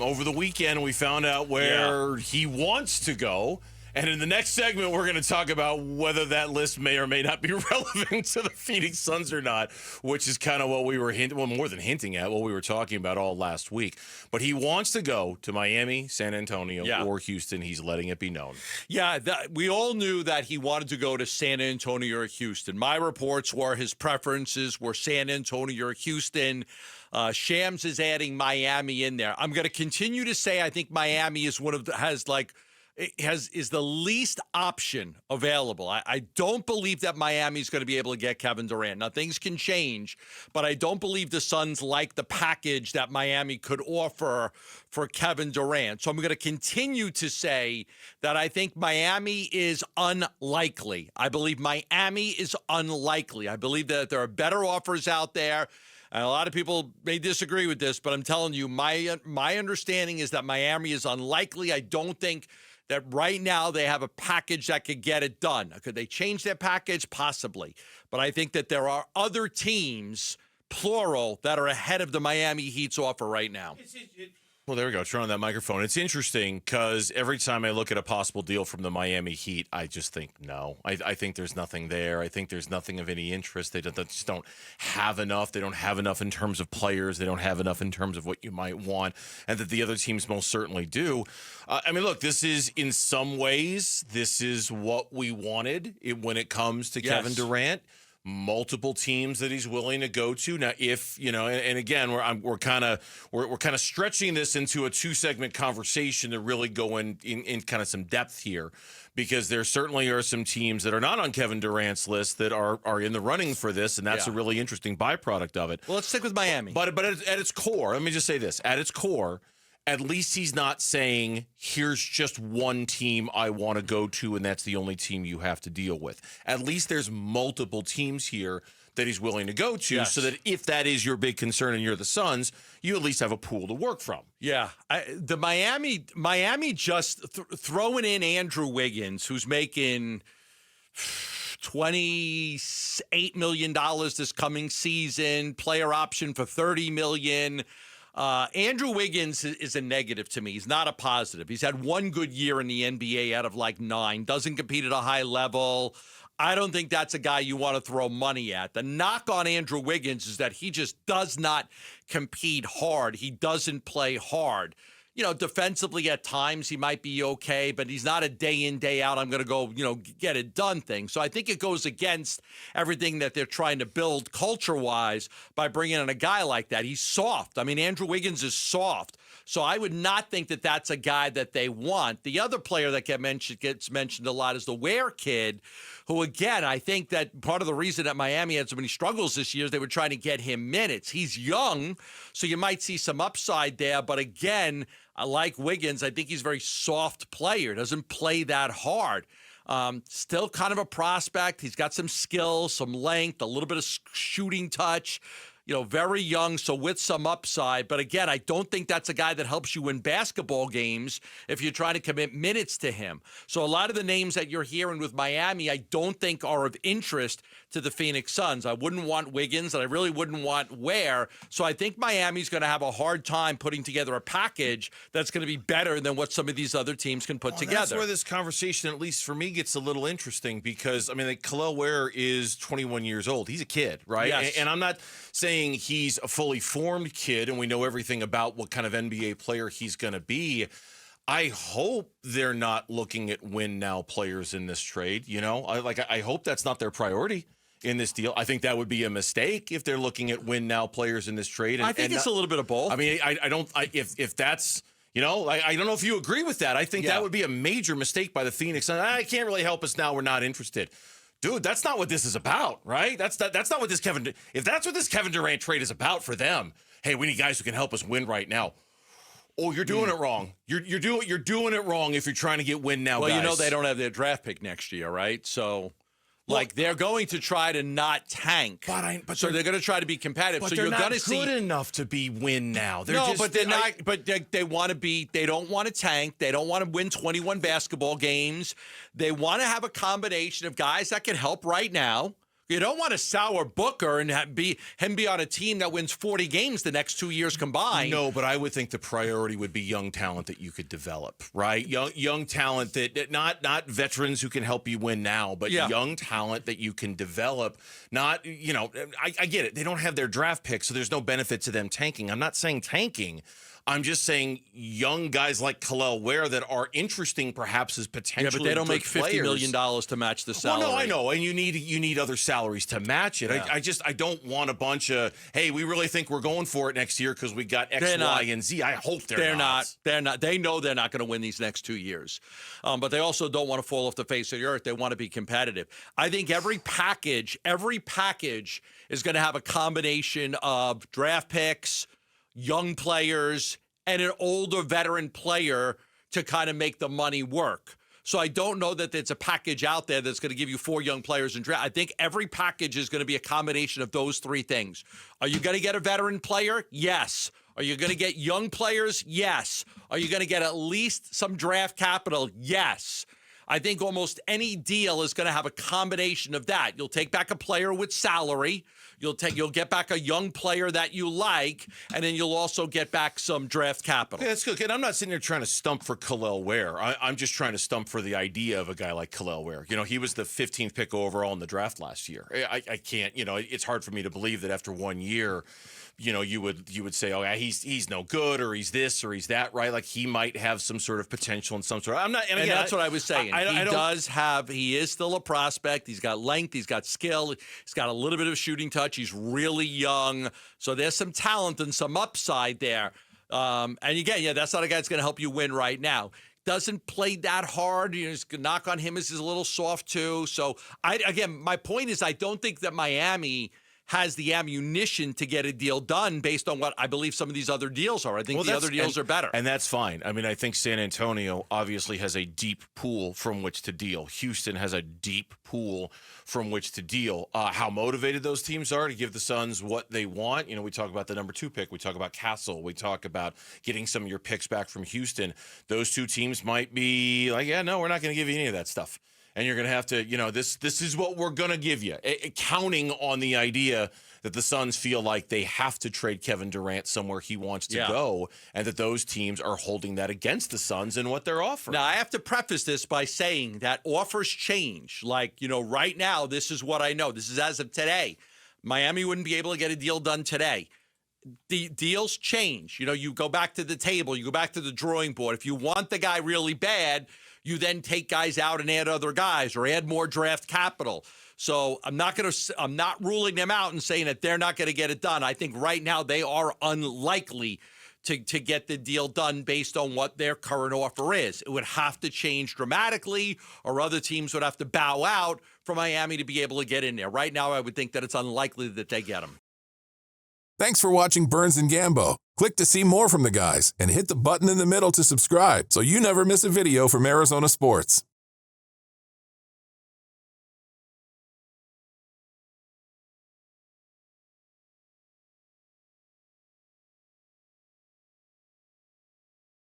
Over the weekend, we found out where he wants to go. And in the next segment, we're going to talk about whether that list may or may not be relevant to the Phoenix Suns or not, which is kind of what we were more than hinting at, what we were talking about all last week. But he wants to go to Miami, San Antonio, or Houston. He's letting it be known. Yeah, we all knew that he wanted to go to San Antonio or Houston. My reports were his preferences were San Antonio or Houston. Shams is adding Miami in there. I'm going to continue to say I think Miami is is the least option available. I don't believe that Miami's going to be able to get Kevin Durant. Now, things can change, but I don't believe the Suns like the package that Miami could offer for Kevin Durant. So I'm going to continue to say that I think Miami is unlikely. I believe Miami is unlikely. I believe that there are better offers out there. And a lot of people may disagree with this, but I'm telling you, my understanding is that Miami is unlikely. I don't think that right now they have a package that could get it done. Could they change their package? Possibly. But I think that there are other teams, plural, that are ahead of the Miami Heat's offer right now. Well, there we go. Turn on that microphone. It's interesting because every time I look at a possible deal from the Miami Heat, I just think no. I think there's nothing there. I think there's nothing of any interest. They just don't have enough. They don't have enough in terms of players. They don't have enough in terms of what you might want, and that the other teams most certainly do. I mean, look, this is in some ways, this is what we wanted when it comes to Kevin Durant. Multiple teams that he's willing to go to. Now, if and again, we're kind of stretching this into a 2-segment conversation to really go in kind of some depth here, because there certainly are some teams that are not on Kevin Durant's list that are in the running for this, and that's a really interesting byproduct of it. Well, let's stick with Miami. But at its core, let me just say this: at its core, at least he's not saying, here's just one team I want to go to, and that's the only team you have to deal with. At least there's multiple teams here that he's willing to go to, so that if that is your big concern and you're the Suns, you at least have a pool to work from. Yeah. The Miami just throwing in Andrew Wiggins, who's making $28 million this coming season, player option for $30 million. Andrew Wiggins is a negative to me. He's not a positive. He's had one good year in the NBA out of like 9. Doesn't compete at a high level. I don't think that's a guy you want to throw money at. The knock on Andrew Wiggins is that he just does not compete hard. He doesn't play hard. Defensively at times he might be okay, but he's not a day in, day out, I'm going to go, get it done thing. So I think it goes against everything that they're trying to build culture-wise by bringing in a guy like that. He's soft. I mean, Andrew Wiggins is soft. So I would not think that that's a guy that they want. The other player that gets mentioned a lot is the Ware kid, who, again, I think that part of the reason that Miami had so many struggles this year is they were trying to get him minutes. He's young, so you might see some upside there. But again, I like Wiggins. I think he's a very soft player. Doesn't play that hard. Still kind of a prospect. He's got some skill, some length, a little bit of shooting touch. Very young, so with some upside. But again, I don't think that's a guy that helps you win basketball games if you're trying to commit minutes to him. So a lot of the names that you're hearing with Miami, I don't think are of interest to the Phoenix Suns. I wouldn't want Wiggins, and I really wouldn't want Ware. So I think Miami's going to have a hard time putting together a package that's going to be better than what some of these other teams can put together. That's where this conversation, at least for me, gets a little interesting, because, I mean, Khalil Ware is 21 years old. He's a kid, right? Yes. And I'm not saying he's a fully formed kid and we know everything about what kind of NBA player he's going to be. I hope they're not looking at win now players in this trade. I hope that's not their priority in this deal. I think that would be a mistake if they're looking at win now players in this trade. I think it's a little bit of both. I mean, if that's, I don't know if you agree with that. I think that would be a major mistake by the Phoenix. I can't really help us now. We're not interested. Dude, that's not what this is about, right? That's not what this if that's what this Kevin Durant trade is about for them. Hey, we need guys who can help us win right now. Oh, you're doing it wrong. You're doing it wrong if you're trying to get win now, guys. Well, they don't have their draft pick next year, right? So they're going to try to not tank. So they're going to try to be competitive. But so they're you're not going to see good enough to be win now. They're not. But they want to be. They don't want to tank. They don't want to win 21 basketball games. They want to have a combination of guys that can help right now. You don't want to sour Booker and be on a team that wins 40 games the next 2 years combined. No, but I would think the priority would be young talent that you could develop, right? Young talent that not veterans who can help you win now, but young talent that you can develop. Not, I get it. They don't have their draft picks, so there's no benefit to them tanking. I'm not saying tanking. I'm just saying young guys like Kel'el Ware that are interesting perhaps as potentially but they don't make $50 million to match the salary. Well, no, I know, and you need other salaries to match it. Yeah. I don't want a bunch of, hey, we really think we're going for it next year because we got X, Y, and Z. I hope they're not. They're not. They know they're not going to win these next 2 years. But they also don't want to fall off the face of the earth. They want to be competitive. I think every package is going to have a combination of draft picks, young players, and an older veteran player to kind of make the money work. So I don't know that there's a package out there that's going to give you 4 young players in draft. I think every package is going to be a combination of those 3 things. Are you going to get a veteran player? Yes. Are you going to get young players? Yes. Are you going to get at least some draft capital? Yes. I think almost any deal is going to have a combination of that. You'll take back a player with salary. You'll get back a young player that you like, and then you'll also get back some draft capital. Yeah, that's good. And I'm not sitting here trying to stump for Kel'el Ware. I'm just trying to stump for the idea of a guy like Kel'el Ware. He was the 15th pick overall in the draft last year. I can't, it's hard for me to believe that after 1 year, you would say, oh, yeah, he's no good, or he's this, or he's that, right? Like he might have some sort of potential in some sort of. I'm not, and again, that's what I was saying. He is still a prospect. He's got length. He's got skill. He's got a little bit of shooting touch. He's really young, so there's some talent and some upside there. And again, that's not a guy that's going to help you win right now. Doesn't play that hard. Just knock on him is a little soft too. So my point is, I don't think that Miami has the ammunition to get a deal done based on what I believe some of these other deals are. I think the other deals are better. And that's fine. I mean, I think San Antonio obviously has a deep pool from which to deal. Houston has a deep pool from which to deal. How motivated those teams are to give the Suns what they want. We talk about the number 2 pick. We talk about Castle. We talk about getting some of your picks back from Houston. Those 2 teams might be like, yeah, no, we're not going to give you any of that stuff. And you're going to have to, this is what we're going to give you, counting on the idea that the Suns feel like they have to trade Kevin Durant somewhere he wants to go, and that those teams are holding that against the Suns and what they're offering. Now, I have to preface this by saying that offers change. Like, right now, this is what I know. This is as of today. Miami wouldn't be able to get a deal done today. The deals change. You go back to the table. You go back to the drawing board. If you want the guy really bad, you then take guys out and add other guys or add more draft capital. So I'm not ruling them out and saying that they're not going to get it done. I think right now they are unlikely to get the deal done based on what their current offer is. It would have to change dramatically, or other teams would have to bow out for Miami to be able to get in there. Right now, I would think that it's unlikely that they get them. Thanks for watching Burns and Gambo. Click to see more from the guys and hit the button in the middle to subscribe so you never miss a video from Arizona sports.